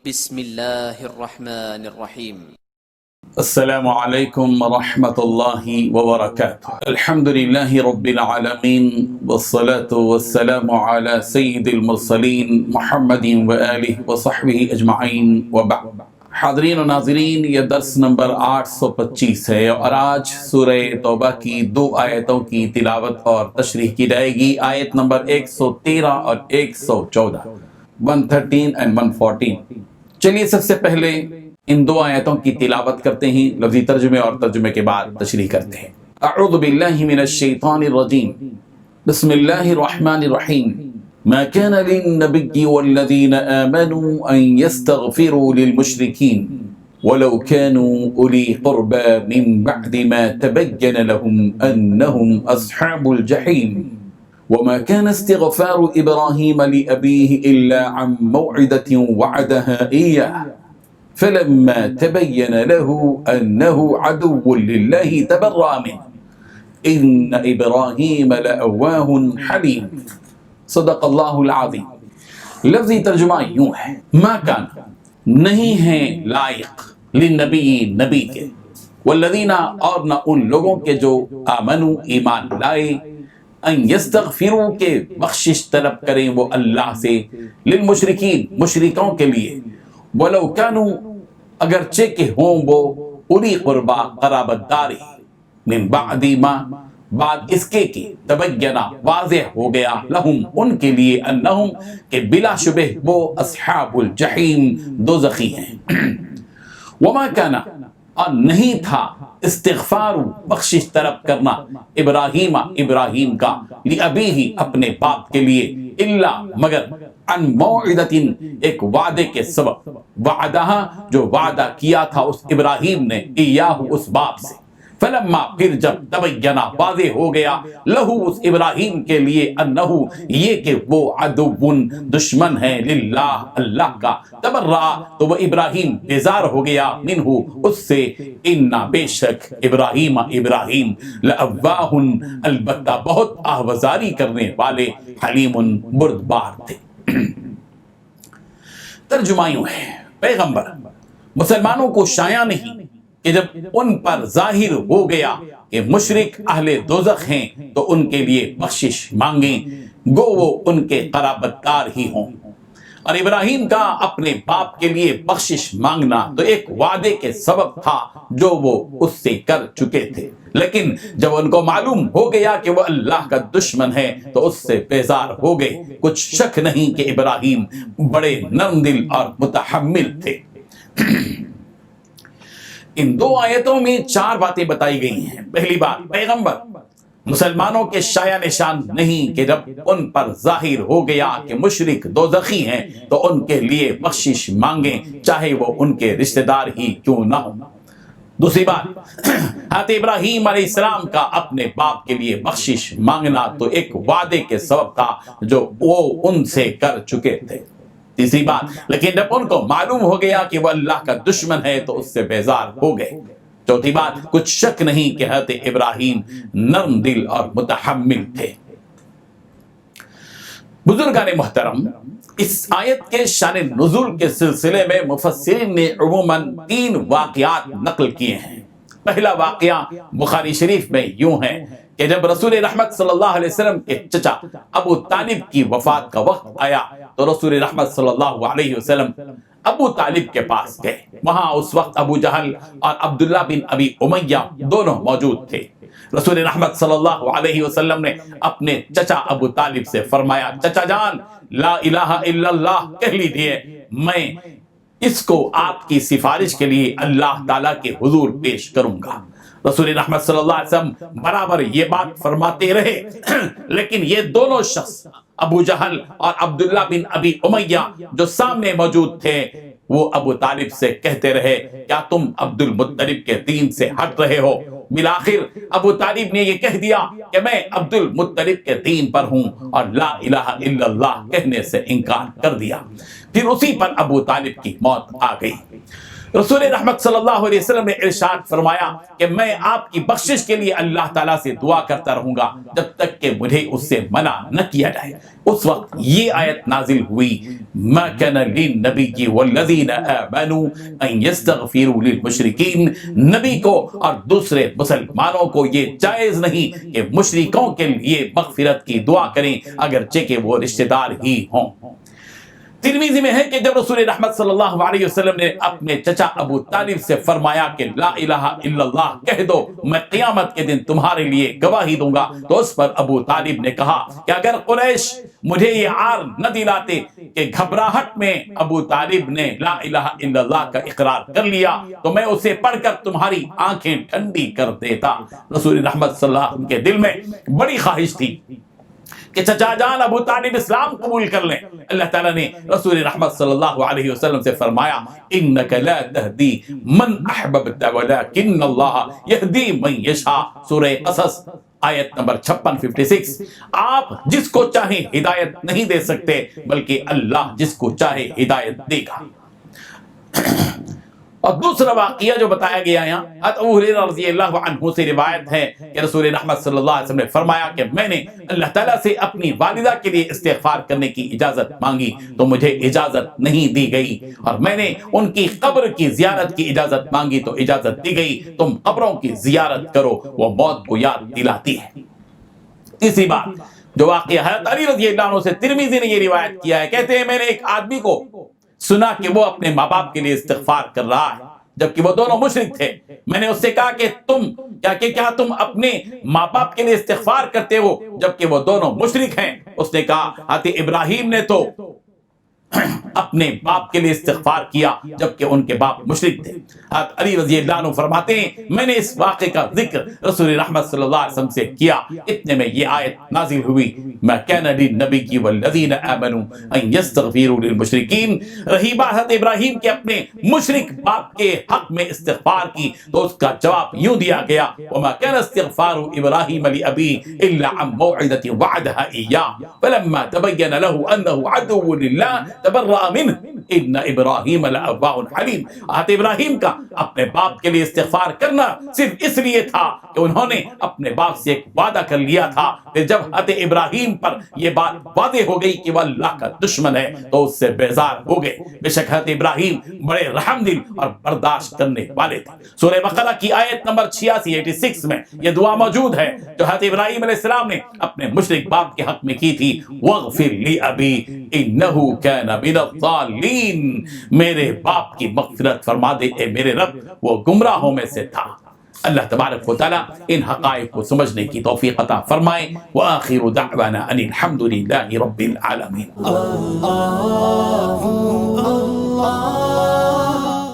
بسم اللہ الرحمن الرحیم۔ السلام علیکم ورحمۃ اللہ وبرکاتہ۔ الحمد للہ رب العالمین والصلاة والسلام علی سید المرسلین محمد وآلہ وصحبہ اجمعین وبعد۔ حاضرین و ناظرین، یہ درس نمبر 825 ہے اور آج سورہ توبہ کی 2 آیتوں کی تلاوت اور تشریح کی جائے گی۔ آیت نمبر 113 اور 114، 113 and 114۔ چلیے سب سے پہلے ان 2 آیتوں کی تلاوت کرتے ہیں، لفظی ترجمے اور ترجمے کے بعد تشریح کرتے ہیں۔ اعوذ باللہ من الشیطان الرجیم، بسم اللہ الرحمن الرحیم۔ ما كان للنبي والذين آمنوا أن يستغفروا للمشركين ولو كانوا أولي قربى من بعد ما تبين لهم أنهم أصحاب الجحيم وما كان استغفار إبراهيم لأبيه إلا عن موعدة وعدها إياه فلما تبين له أنه عدو لله تبرأ منه إن إبراهيم لأواه حليم۔ صدق اللہ العظیم۔ لفظی ترجمہ یوں ہے، ما کان نہیں ہیں لائق للنبی نبی کے، والذین اور نہ ان لوگوں کے جو آمنوا ایمان لائے، ان یستغفروا کے بخشش طلب کریں وہ اللہ سے، للمشرکین مشرکوں کے لیے، ولو کانوا اگرچہ کہ ہوں وہ اولی قربا قرابت داری، من بعد ما بعد اس کے کہ تبینہ واضح ہو گیا، لہم ان کے لیے، انہم کہ بلا شبہ وہ اصحاب الجحیم دوزخی ہیں۔ وما کانا اور نہیں تھا استغفار بخشش طلب کرنا ابراہیم کا لابیہ اپنے باپ کے لیے، الا مگر عن موعدۃ ایک وعدے کے سبب، وعدہ جو وعدہ کیا تھا اس ابراہیم نے ایاہ اس باپ سے، فلما پھر جب تبینہ واضح ہو گیا، لہو اس ابراہیم کے لیے، انہو یہ کہ وہ عدو دشمن ہے، للہ اللہ کا، تبرأ تو وہ ابراہیم بیزار ہو گیا، منہ اس سے، انا بے شک ابراہیم لأواہ البتہ بہت آہوازاری کرنے والے، حلیم بردبار تھے۔ ترجمہ یوں ہے، پیغمبر مسلمانوں کو شایع نہیں کہ جب ان پر ظاہر ہو گیا کہ مشرک اہل دوزخ ہیں تو ان کے لیے بخشش مانگیں، گو وہ ان کے قرابت دار ہی ہوں۔ اور ابراہیم کا اپنے باپ کے لیے بخشش مانگنا تو ایک وعدے کے سبب تھا جو وہ اس سے کر چکے تھے، لیکن جب ان کو معلوم ہو گیا کہ وہ اللہ کا دشمن ہے تو اس سے بیزار ہو گئے۔ کچھ شک نہیں کہ ابراہیم بڑے نرم دل اور متحمل تھے۔ ان 2 آیتوں میں 4 باتیں بتائی گئی ہیں۔ پہلی بات، پیغمبر مسلمانوں کے شایع نشان نہیں کہ جب ان پر ظاہر ہو گیا کہ مشرک دوزخی ہیں تو ان کے لیے بخشش مانگیں، چاہے وہ ان کے رشتہ دار ہی کیوں نہ ہوں۔ دوسری بات، حضرت ابراہیم علیہ السلام کا اپنے باپ کے لیے بخشش مانگنا تو ایک وعدے کے سبب تھا جو وہ ان سے کر چکے تھے۔ تیسری بات، لیکن جب ان کو معلوم ہو گیا کہ وہ اللہ کا دشمن ہے تو اس سے بیزار ہو گئے۔ چوتھی بات، کچھ شک نہیں کہ حضرت ابراہیم نرم دل اور متحمل تھے۔ بزرگان محترم، اس آیت کے شان نزول کے سلسلے میں مفسرین نے عموماً 3 واقعات نقل کیے ہیں۔ پہلا واقعہ بخاری شریف میں یوں ہے کہ جب رسول رحمت صلی اللہ علیہ وسلم کے چچا ابو طالب کی وفات کا وقت آیا تو رسول رحمت صلی اللہ علیہ وسلم ابو طالب کے پاس گئے۔ وہاں اس وقت ابو جہل اور عبداللہ بن ابی امیہ دونوں موجود تھے۔ رسول رحمت صلی اللہ علیہ وسلم نے اپنے چچا ابو طالب سے فرمایا، چچا جان لا الہ الا اللہ کہہ لیجئے، میں اس کو آپ کی سفارش کے لیے اللہ تعالیٰ کے حضور پیش کروں گا۔ رسول رحمت صلی اللہ علیہ وسلم برابر یہ بات فرماتے رہے، لیکن یہ دونوں شخص ابو جہل اور عبداللہ بن ابی امیہ جو سامنے موجود تھے، وہ ابو طالب سے کہتے رہے، کیا تم عبد المطلب کے دین سے ہٹ رہے ہو؟ بالآخر ابو طالب نے یہ کہہ دیا کہ میں عبد المطلب کے دین پر ہوں اور لا الہ الا اللہ کہنے سے انکار کر دیا۔ پھر اسی پر ابو طالب کی موت آ گئی۔ رسول رحمت صلی اللہ علیہ وسلم نے ارشاد فرمایا کہ میں آپ کی بخشش کے لیے اللہ تعالیٰ سے دعا کرتا رہوں گا جب تک کہ مجھے اس سے منع نہ کیا جائے۔ اس وقت یہ آیت نازل ہوئی، ما کان للنبی والذین آمنوا ان یستغفروا للمشرکین، نبی کو اور دوسرے مسلمانوں کو یہ جائز نہیں کہ مشرکوں کے لیے مغفرت کی دعا کریں اگرچہ کہ وہ رشتہ دار ہی ہوں۔ ترمذی میں ہے کہ جب رسول رحمت صلی اللہ علیہ وسلم نے اپنے چچا ابو طالب سے فرمایا کہ لا الہ الا اللہ کہہ دو، میں قیامت کے دن تمہارے لیے گواہی دوں گا، تو اس پر ابو طالب نے کہا کہ اگر قریش مجھے یہ عار نہ دلاتے کہ گھبراہٹ میں ابو طالب نے لا الہ الا اللہ کا اقرار کر لیا تو میں اسے پڑھ کر تمہاری آنکھیں ٹھنڈی کر دیتا۔ رسول رحمت صلی اللہ علیہ وسلم کے دل میں بڑی خواہش تھی کہ چچا جان ابو طالب اسلام قبول کر لیں۔ اللہ تعالیٰ نے رسول رحمت صلی اللہ علیہ وسلم سے فرمایا انک لا تہدی من احببت ولکن اللہ یہدی من یشاء، سورہ قصص آیت نمبر 56 آپ جس کو چاہے ہدایت نہیں دے سکتے بلکہ اللہ جس کو چاہے ہدایت دے گا۔ اور دوسرا واقعہ جو بتایا گیا یہاں حضرت ابو ہریرہ رضی اللہ عنہ سے روایت ہے کہ رسول رحمت صلی اللہ علیہ وسلم نے فرمایا کہ میں نے اللہ تعالیٰ سے اپنی والدہ کے لیے استغفار کرنے کی اجازت مانگی تو مجھے اجازت نہیں دی گئی، اور میں نے ان کی قبر کی زیارت کی اجازت مانگی تو اجازت دی گئی۔ تم قبروں کی زیارت کرو، وہ موت کو یاد دلاتی ہے۔ تیسری بات جو واقعہ حضرت علی رضی اللہ عنہ سے ترمذی نے یہ روایت کیا ہے، کہتے ہیں میں نے ایک آدمی کو سنا کہ وہ اپنے ماں باپ کے لیے استغفار کر رہا ہے جبکہ وہ دونوں مشرک تھے۔ میں نے اس سے کہا کہ کیا تم اپنے ماں باپ کے لیے استغفار کرتے ہو جبکہ وہ دونوں مشرک ہیں؟ اس نے کہا حضرت ابراہیم نے تو اپنے باپ کے لیے استغفار کیا جبکہ ان کے باپ مشرک تھے۔ حضرت علی رضی اللہ عنہ فرماتے ہیں میں نے اس واقعے کا ذکر رسول رحمت صلی اللہ علیہ وسلم سے کیا، اتنے میں یہ آیت نازل ہوئی ما کان للنبی والذین آمنوا ان یستغفروا للمشرکین۔ رہی بات حضرت ابراہیم کے اپنے مشرک باپ کے حق میں استغفار کی تو اس کا جواب یوں دیا گیا وما کان استغفار ابراہیم لابیہ الا عن موعدۃ وعدها ایاہ فلما تبین له انه عدو للہ تبرأ منہ ان ابراہیم لأواہ حلیم۔ حضرت ابراہیم کا اپنے باپ کے لیے استغفار کرنا صرف اس لیے تھا کہ انہوں نے اپنے باپ سے ایک وعدہ کر لیا تھا، پھر جب حضرت ابراہیم پر یہ بات واضح ہو گئی کہ وہ اللہ کا دشمن ہے تو اس سے بیزار ہو گئے۔ بے شک حضرت ابراہیم بڑے رحم دل اور برداشت کرنے والے تھے۔ سورہ بقرہ کی آیت نمبر 86 میں یہ دعا موجود ہے جو حضرت ابراہیم علیہ السلام نے اپنے مشرک باپ کے حق میں کی تھی وَاغْفِرْ لِأَبِي إِنَّهُ كَانَ مِنَ الضَّالِّينَ، میرے باپ کی مغفرت فرما دے اے میرے رب، وہ گمراہوں میں سے تھا۔ اللہ تبارک و تعالیٰ ان حقائق کو سمجھنے کی توفیق عطا فرمائے۔ وآخر دعوانا ان الحمد للہ رب العالمین۔